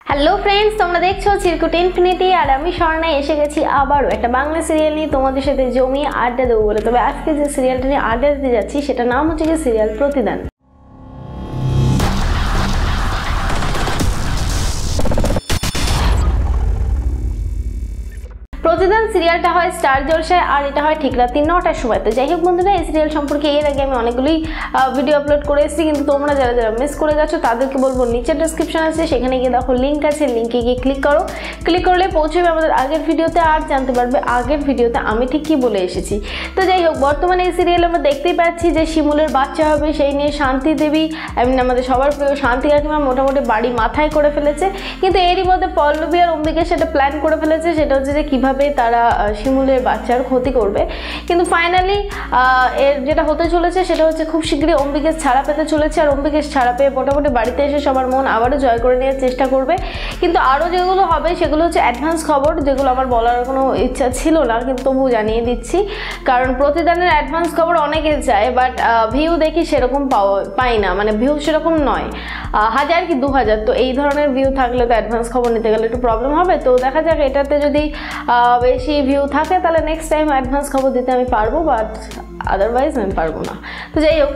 Hello friends, তোমরা দেখছো চিরকুট infinity আর আমি স্বর্ণা এসে গেছি আবারও একটা বাংলা সিরিয়াল নিয়ে তোমাদের সাথে জমিয়ে আড্ডা দেবো বলে। তবে আজকে যে সিরিয়ালটা নিয়ে আড্ডা দিতে যাচ্ছি সেটার নাম হচ্ছে কি সিরিয়াল প্রতিদান। প্রতিদান সিরিয়ালটা হয় স্টার জলসায় আর এটা হয় ঠিক রাত্রি 9টার সময়। তো যাই হোক বন্ধুরা, এই সিরিয়াল সম্পর্কে এর আগে আমি অনেকগুলোই ভিডিও আপলোড করে এসেছি, কিন্তু তোমরা যারা যারা মিস করে গেছো তাদেরকে বলবো নিচে ডেসক্রিপশন আছে, সেখানে গিয়ে দেখো লিঙ্ক আছে, লিঙ্কে গিয়ে ক্লিক করো। ক্লিক করলে পৌঁছবে আমাদের আগের ভিডিওতে আর জানতে পারবে আগের ভিডিওতে আমি ঠিক কী বলে এসেছি। তো যাই হোক, বর্তমানে এই সিরিয়ালে আমরা দেখতেই পাচ্ছি যে শিমুলের বাচ্চা হবে, সেই নিয়ে শান্তি দেবী এমনি আমাদের সবার প্রিয় শান্তি কাকিমা মোটামুটি বাড়ি মাথায় করে ফেলেছে। কিন্তু এরই মধ্যে পল্লবী আর অম্বিকা সেটা প্ল্যান করে ফেলেছে, সেটা হচ্ছে যে কীভাবে তারা শিমুলের বাচ্চার ক্ষতি করবে। কিন্তু ফাইনালি এর যেটা হতে চলেছে সেটা হচ্ছে খুব শীঘ্রই অম্বিকেশ ছাড়া পেতে চলেছে, আর অম্বিকেশ ছাড়া পেয়ে মোটামুটি বাড়িতে এসে সবার মন আবারও জয় করে নেওয়ার চেষ্টা করবে। কিন্তু আরও যেগুলো হবে সেগুলো হচ্ছে অ্যাডভান্স খবর, যেগুলো আমার বলার কোনো ইচ্ছা ছিল না, কিন্তু তবুও জানিয়ে দিচ্ছি। কারণ প্রতিদানের অ্যাডভান্স খবর অনেকে চায়, বাট ভিউ দেখি সেরকম পাই না, মানে ভিউ সেরকম নয়, 1000 কি 2000। তো এই ধরনের ভিউ থাকলে তো অ্যাডভান্স খবর নিতে গেলে একটু প্রবলেম হবে। তো দেখা যাক, এটাতে যদি বেশি ভিউ থাকে তাহলে নেক্সট টাইম অ্যাডভান্স খবর দিতে আমি পারবো, বাট আদারওয়াইজ আমি পারবো না। তো যাই হোক,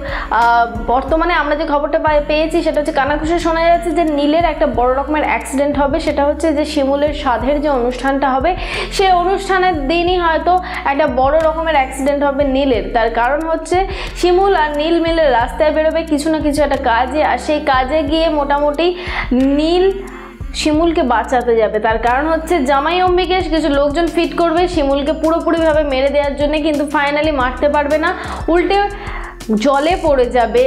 বর্তমানে আমরা যে খবরটা পেয়েছি সেটা হচ্ছে কানাঘুষে শোনা যাচ্ছে যে নীলের একটা বড় রকমের অ্যাক্সিডেন্ট হবে। সেটা হচ্ছে যে শিমুলের সাধের যে অনুষ্ঠানটা হবে সেই অনুষ্ঠানের দিনই হয়তো একটা বড় রকমের অ্যাক্সিডেন্ট হবে নীলের। তার কারণ হচ্ছে শিমুল আর নীল মিলে রাস্তায় বেরোবে কিছু না কিছু একটা কাজে, আর সেই কাজে গিয়ে মোটামুটি নীল শিমুলকে বাঁচাতে যাবে। তার কারণ হচ্ছে জামাই অম্বিকেশ কিছু লোকজন ফিট করবে শিমুলকে পুরোপুরিভাবে মেরে দেওয়ার জন্য, কিন্তু ফাইনালি মারতে পারবে না, উল্টে জলে পড়ে যাবে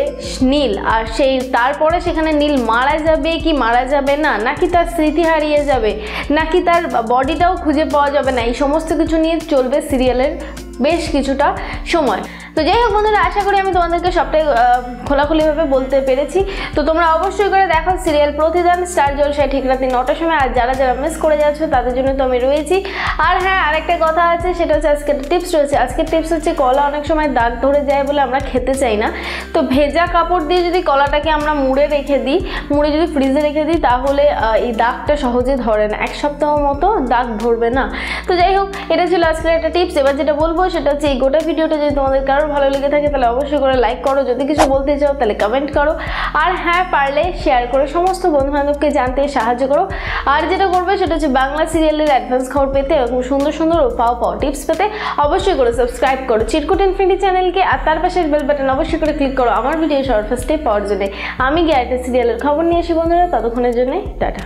নীল। আর সেই তারপরে সেখানে নীল মারা যাবে কি মারা যাবে না, নাকি তার স্মৃতি হারিয়ে যাবে, নাকি তার বডিটাও খুঁজে পাওয়া যাবে না, এই সমস্ত কিছু নিয়ে চলবে সিরিয়ালের বেশ কিছুটা সময়। তো যাই হোক বন্ধুরা, আশা করি আমি তোমাদেরকে সবটাই খোলাখুলিভাবে বলতে পেরেছি। তো তোমরা অবশ্যই করে দেখো সিরিয়াল প্রতিদান স্টার জলসায় ঠিক রাত্রি 9টার সময়। আর যারা যারা মিস করে যাচ্ছ তাদের জন্য তো আমি রয়েছি। আর হ্যাঁ, আরেকটা কথা আছে, সেটা হচ্ছে আজকের টিপস রয়েছে। আজকের টিপস হচ্ছে কলা অনেক সময় দাগ ধরে যায় বলে আমরা খেতে চাই না। তো ভেজা কাপড় দিয়ে যদি কলাটাকে আমরা মুড়ে রেখে দিই, মুড়ে যদি ফ্রিজে রেখে দিই, তাহলে এই দাগটা সহজে ধরে না, 1 সপ্তাহ মতো দাগ ধরবে না। তো যাই হোক, এটা ছিল আজকের একটা টিপস। এবার যেটা বলবো সেটা হচ্ছে এই গোটা ভিডিওটা যদি তোমাদের কারোর ভালো লেগে থাকে তাহলে অবশ্যই করে লাইক করো, যদি কিছু বলতে চাও তাহলে কমেন্ট করো, আর হ্যাঁ পারলে শেয়ার করে সমস্ত বন্ধুবান্ধবকে জানতে সাহায্য করো। আর যেটা করবে সেটা হচ্ছে বাংলা সিরিয়ালের অ্যাডভান্স খবর পেতে, এরকম সুন্দর সুন্দর পাও টিপস পেতে অবশ্যই করে সাবস্ক্রাইব করো চিরকুট ইনফিনিটি চ্যানেলকে, আর তার পাশের বেল বাটন অবশ্যই করে ক্লিক করো আমার ভিডিও সবার ফার্স্টে পাওয়ার জন্য। আমি গিয়ে একটা সিরিয়ালের খবর নিয়ে আসি বন্ধুরা, ততক্ষণের জন্য টাটা।